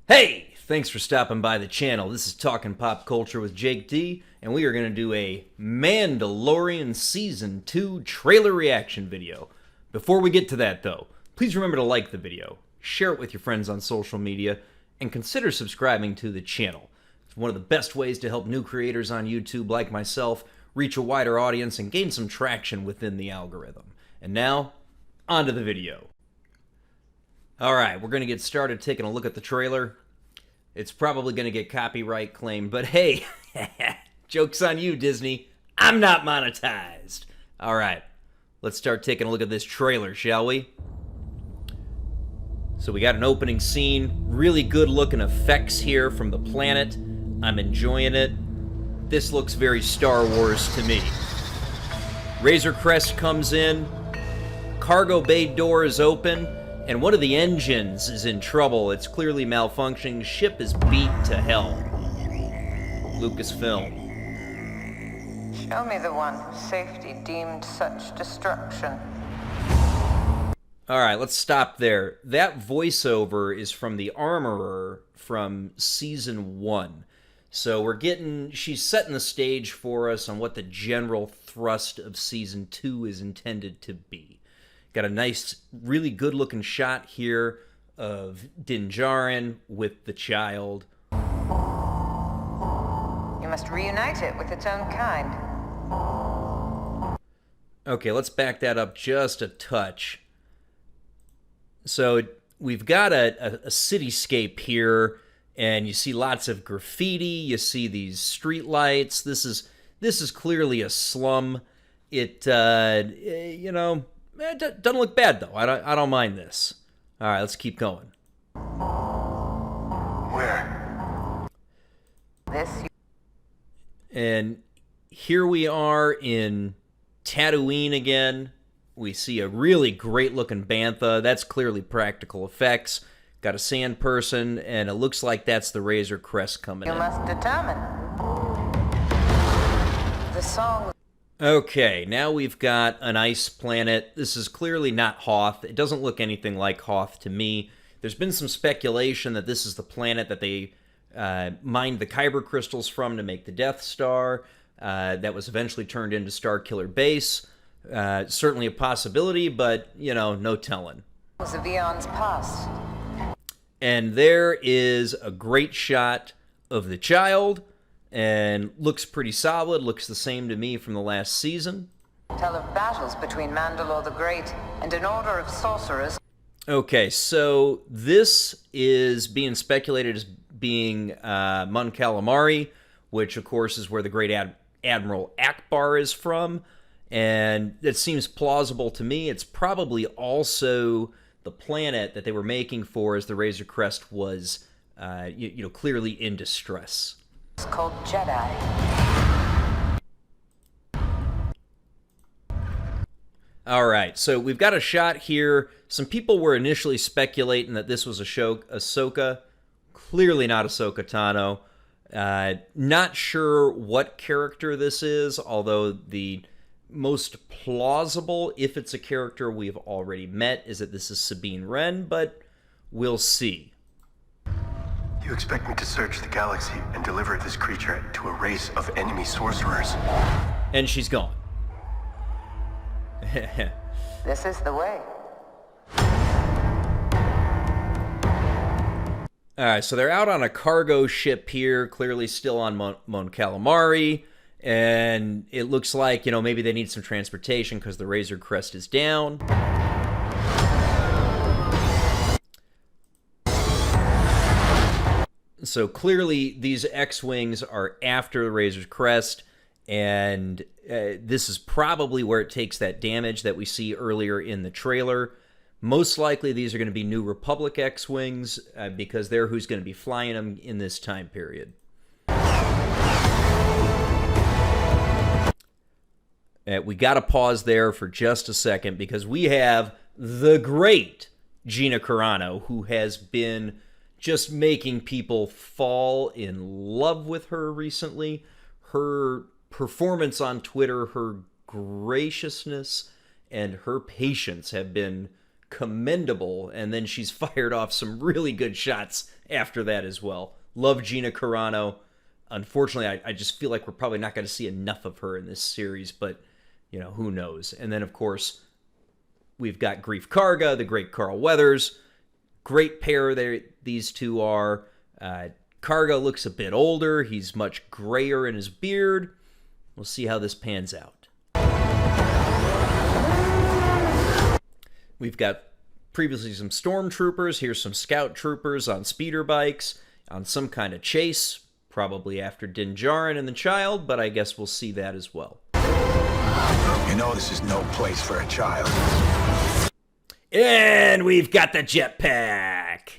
Hey, thanks for stopping by the channel. This is Talking Pop Culture with Jake D, and we are going to do a Mandalorian Season 2 trailer reaction video. Before we get to that, though, please remember to like the video, share it with your friends on social media, and consider subscribing to the channel. It's one of the best ways to help new creators on YouTube like myself reach a wider audience and gain some traction within the algorithm. And now, on to the video. Alright, we're going to get started taking a look at the trailer. It's probably going to get copyright claimed, but hey, joke's on you, Disney. I'm not monetized. Alright, let's start taking a look at this trailer, shall we? So we got an opening scene, really good looking effects here from the planet. I'm enjoying it. This looks very Star Wars to me. Razor Crest comes in, cargo bay door is open, and one of the engines is in trouble. It's clearly malfunctioning. Ship is beat to hell. Lucasfilm. Show me the one whose safety deemed such destruction. Alright, let's stop there. That voiceover is from the Armorer from Season 1. So she's setting the stage for us on what the general thrust of Season 2 is intended to be. Got a nice, really good-looking shot here of Din Djarin with the child. You must reunite it with its own kind. Okay, let's back that up just a touch. So we've got a cityscape here, and you see lots of graffiti. You see these street lights. This is clearly a slum. It doesn't look bad though. I don't mind this. All right, let's keep going. Where? This. And here we are in Tatooine again. We see a really great looking bantha. That's clearly practical effects. Got a sand person, and it looks like that's the Razor Crest coming in. You must determine. The song. Okay, now we've got an ice planet. This is clearly not Hoth. It doesn't look anything like Hoth to me. There's been some speculation that this is the planet that they mined the kyber crystals from to make the Death Star. That was eventually turned into Starkiller Base. Certainly a possibility, but, no telling. Was of eons past. And there is a great shot of the child. And looks pretty solid, looks the same to me from the last season. Tell of battles between Mandalore the Great and an order of sorcerers. Okay, so this is being speculated as being Mon Calamari, which of course is where the great Admiral Akbar is from. And it seems plausible to me. It's probably also the planet that they were making for as the Razor Crest was clearly in distress. It's called Jedi. Alright, so we've got a shot here. Some people were initially speculating that this was Ahsoka. Clearly not Ahsoka Tano. Not sure what character this is, although the most plausible, if it's a character we've already met, is that this is Sabine Wren, but we'll see. You expect me to search the galaxy and deliver this creature to a race of enemy sorcerers? And she's gone. This is the way. Alright, so they're out on a cargo ship here, clearly still on Mon Calamari, and it looks like, maybe they need some transportation because the Razor Crest is down. So clearly these X-Wings are after the Razor's Crest, and this is probably where it takes that damage that we see earlier in the trailer. Most likely these are going to be New Republic X-Wings, because they're who's going to be flying them in this time period. We got to pause there for just a second, because we have the great Gina Carano, who has been just making people fall in love with her recently. Her performance on Twitter, her graciousness, and her patience have been commendable, and then she's fired off some really good shots after that as well. Love Gina Carano. Unfortunately, I just feel like we're probably not going to see enough of her in this series, but, you know, who knows. And then, of course, we've got Grief Karga, the great Carl Weathers. Great pair these two are. Karga looks a bit older. He's much grayer in his beard. We'll see how this pans out. We've got previously some stormtroopers. Here's some scout troopers on speeder bikes on some kind of chase, probably after Din Djarin and the child, but I guess we'll see that as well. You know this is no place for a child. And we've got the jetpack.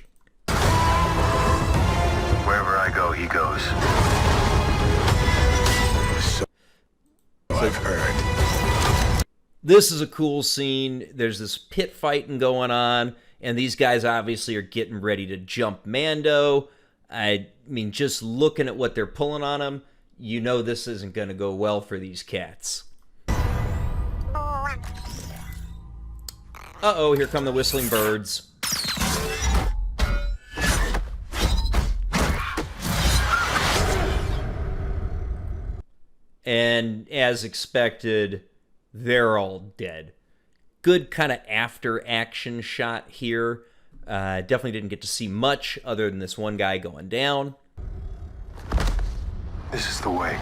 Wherever I go, he goes. So I've heard. This is a cool scene. There's this pit fighting going on, and these guys obviously are getting ready to jump Mando. I mean, just looking at what they're pulling on him, you know this isn't going to go well for these cats. Uh-oh, here come the whistling birds. And as expected, they're all dead. Good kind of after-action shot here. Definitely didn't get to see much other than this one guy going down. This is the way.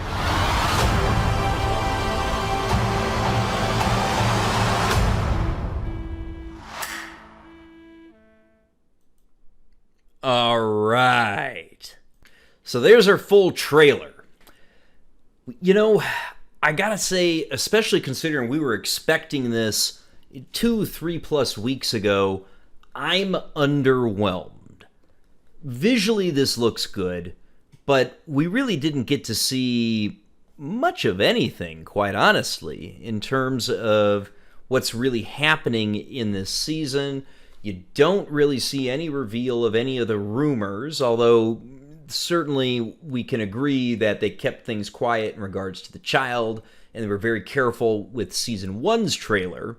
All right. So there's our full trailer. You know, I gotta say, especially considering we were expecting this 2-3+ weeks ago, I'm underwhelmed. Visually, this looks good, but we really didn't get to see much of anything, quite honestly, in terms of what's really happening in this season. You don't really see any reveal of any of the rumors, although certainly we can agree that they kept things quiet in regards to the child, and they were very careful with Season 1's trailer.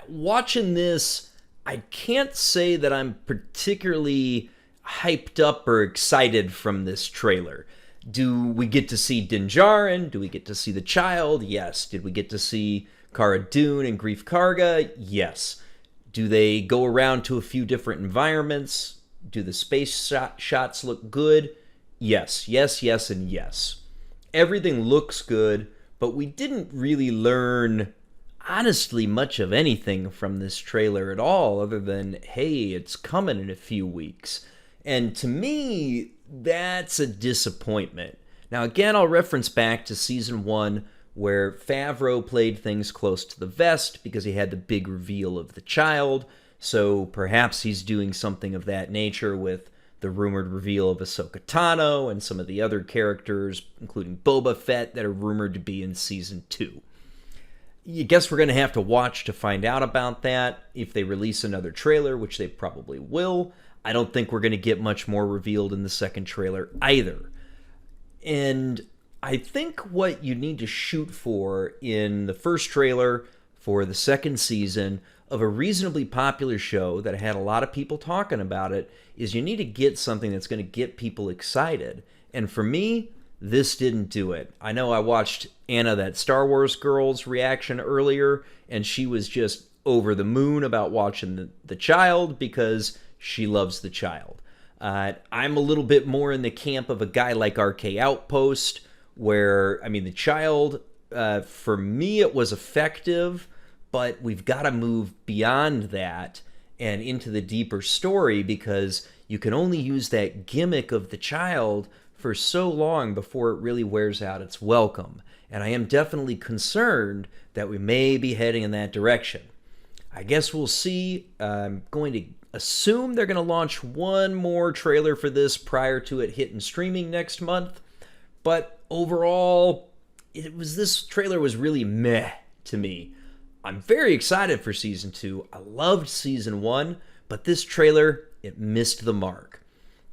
Watching this, I can't say that I'm particularly hyped up or excited from this trailer. Do we get to see Din Djarin? Do we get to see the child? Yes. Did we get to see Cara Dune and Grief Karga? Yes. Do they go around to a few different environments? Do the space shots look good? Yes, yes, yes, and yes. Everything looks good, but we didn't really learn, honestly, much of anything from this trailer at all, other than, hey, it's coming in a few weeks. And to me, that's a disappointment. Now, again, I'll reference back to Season 1, where Favreau played things close to the vest because he had the big reveal of the child, so perhaps he's doing something of that nature with the rumored reveal of Ahsoka Tano and some of the other characters, including Boba Fett, that are rumored to be in Season 2. I guess we're going to have to watch to find out about that. If they release another trailer, which they probably will, I don't think we're going to get much more revealed in the second trailer either. And I think what you need to shoot for in the first trailer for the second season of a reasonably popular show that had a lot of people talking about it is you need to get something that's going to get people excited. And for me, this didn't do it. I know I watched Anna, that Star Wars girl's reaction earlier, and she was just over the moon about watching the child because she loves the child. I'm a little bit more in the camp of a guy like RK Outpost, where, I mean, the child, for me, it was effective, but we've got to move beyond that and into the deeper story, because you can only use that gimmick of the child for so long before it really wears out its welcome. And I am definitely concerned that we may be heading in that direction. I guess we'll see. I'm going to assume they're going to launch one more trailer for this prior to it hitting streaming next month. But overall, this trailer was really meh to me. I'm very excited for Season 2. I loved Season 1, but this trailer, it missed the mark.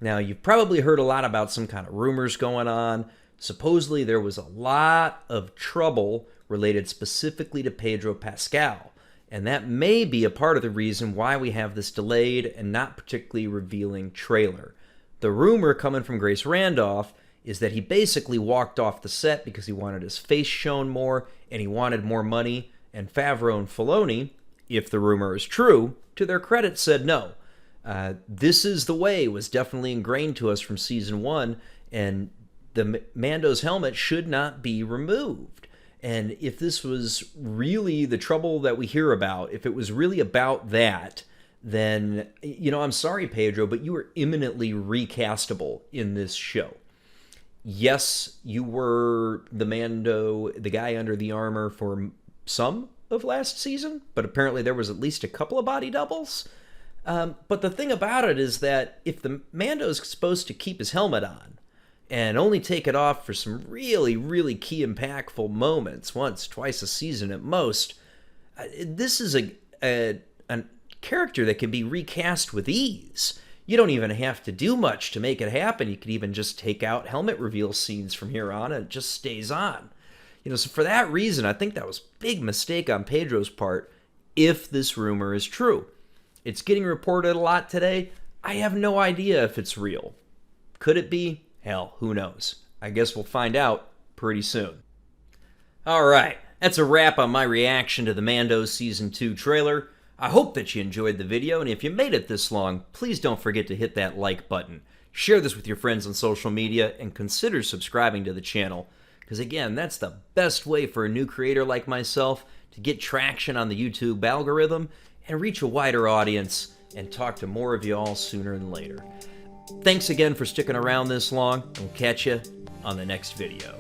Now, you've probably heard a lot about some kind of rumors going on. Supposedly, there was a lot of trouble related specifically to Pedro Pascal. And that may be a part of the reason why we have this delayed and not particularly revealing trailer. The rumor coming from Grace Randolph is that he basically walked off the set because he wanted his face shown more and he wanted more money, and Favreau and Filoni, if the rumor is true, to their credit said no. This is the way was definitely ingrained to us from season 1, and the Mando's helmet should not be removed. And if this was really the trouble that we hear about, if it was really about that, then, I'm sorry, Pedro, but you were imminently recastable in this show. Yes, you were the Mando, the guy under the armor for some of last season, but apparently there was at least a couple of body doubles. But the thing about it is that if the Mando's supposed to keep his helmet on and only take it off for some really, really key impactful moments, once, twice a season at most, this is a character that can be recast with ease. You don't even have to do much to make it happen. You could even just take out helmet reveal scenes from here on and it just stays on. So for that reason, I think that was a big mistake on Pedro's part, if this rumor is true. It's getting reported a lot today. I have no idea if it's real. Could it be? Hell, who knows? I guess we'll find out pretty soon. Alright, that's a wrap on my reaction to the Mando Season 2 trailer. I hope that you enjoyed the video, and if you made it this long, please don't forget to hit that like button. Share this with your friends on social media, and consider subscribing to the channel. Because again, that's the best way for a new creator like myself to get traction on the YouTube algorithm and reach a wider audience and talk to more of you all sooner than later. Thanks again for sticking around this long, and we'll catch you on the next video.